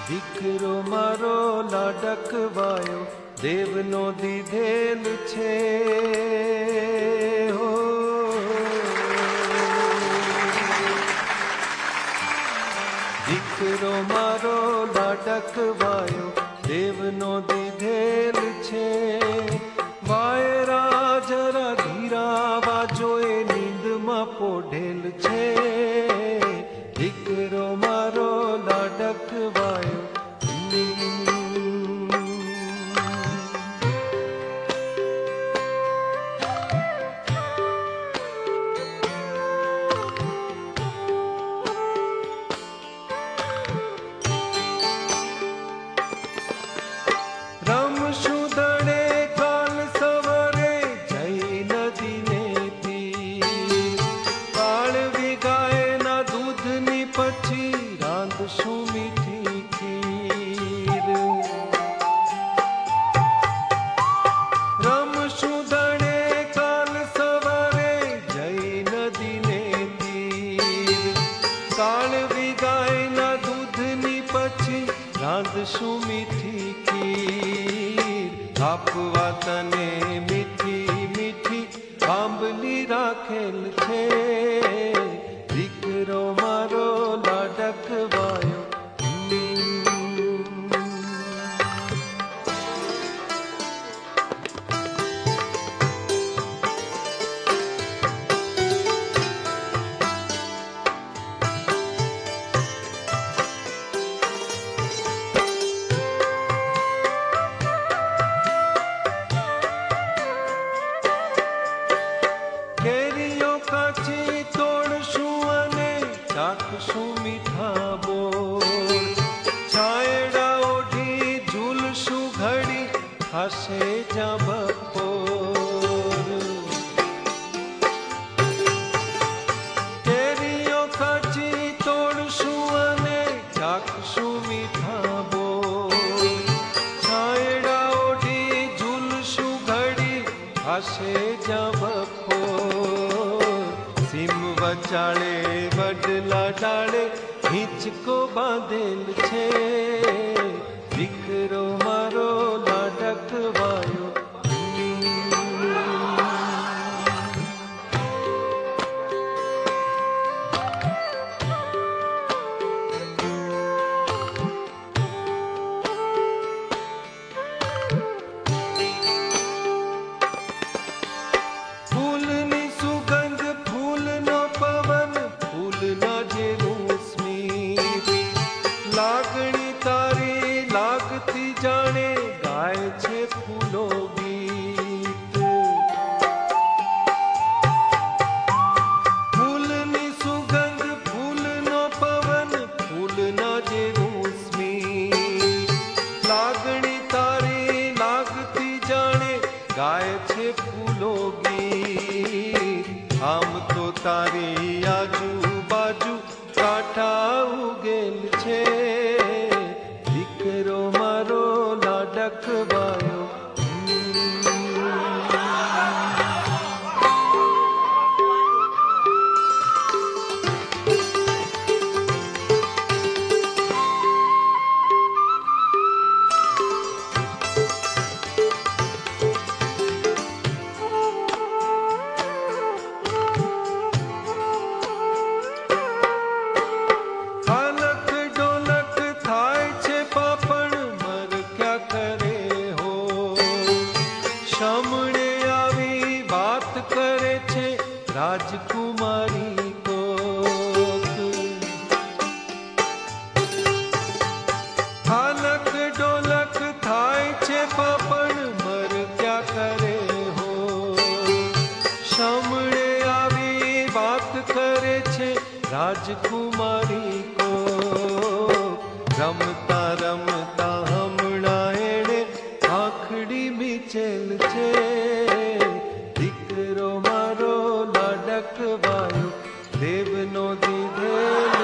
દીકરો મારો લાડકવાયો દેવનો દીધેલ છે હો. દીકરો મારો લાડકવાયો દેવનો દીધેલ છે. વાયરા જરા ધીરા વાજો એ નીંદમાં પોઢેલ છે. દીકરો મારો લાડકવાયો રમશું દડે કાલ સવારે જઈ નદીને તીર. કાળવી ગાયના દૂધની પછી રાંધશું મીઠી ખીર. રમશું દડે કાલ સવારે જઈ નદીને તીર. કાળવી ગાયના દૂધની પછી રાંધશું મીઠી ખીર. આપવા તને મીઠી મીઠી આંબલી રાખેલ છે. દીકરો મારો લાડકવાયો કેરીઓ કાચી તોડશું અને ચાખશું મીઠા બોર. છાયડા ઓઢી ઝૂલશું ઘડી ખાશે જ્યાં બપોર. કેરીઓ કાચી તોડશું અને ચાખશું મીઠા બોર. છાયડા ઓઢી ઝૂલશું ઘડી ખાશે જ્યાં બપોર. સીમ વચાળે વડલા ડાળે હિંચકો બાંધેલ છે. દીકરો મારો લાડકવાયો ફૂલની સુગંધ ફૂલનો પવન ફૂલના જેવું સ્મિત. લાગણી તારી લાગતી જાણે ગાય છે ફૂલો ગીત. ફૂલની સુગંધ ફૂલનો પવન ફૂલના જેવું સ્મિત. લાગણી તારી લાગતી જાણે ગાય છે ફૂલો ગીત. આમ તો તારી આજુબાજુ કાંઠા ઉગેલ છે. દીકરો મારો લાડકવાયો હાલક ડોલક થાય છે પાપણ મર ક્યાં કરે હો. સામણે આવી વાત કરે છે રાજકુમારી કોક. હાલક ડોલક થાય છે પાપણ મર ક્યાં કરે હો. સામણે આવી વાત કરે છે રાજકુમારી કો. રમતા રમતા હમણાં એણે આંખડી મીચેલ છે. દીકરો મારો લાડકવાયો દેવનો દીધેલ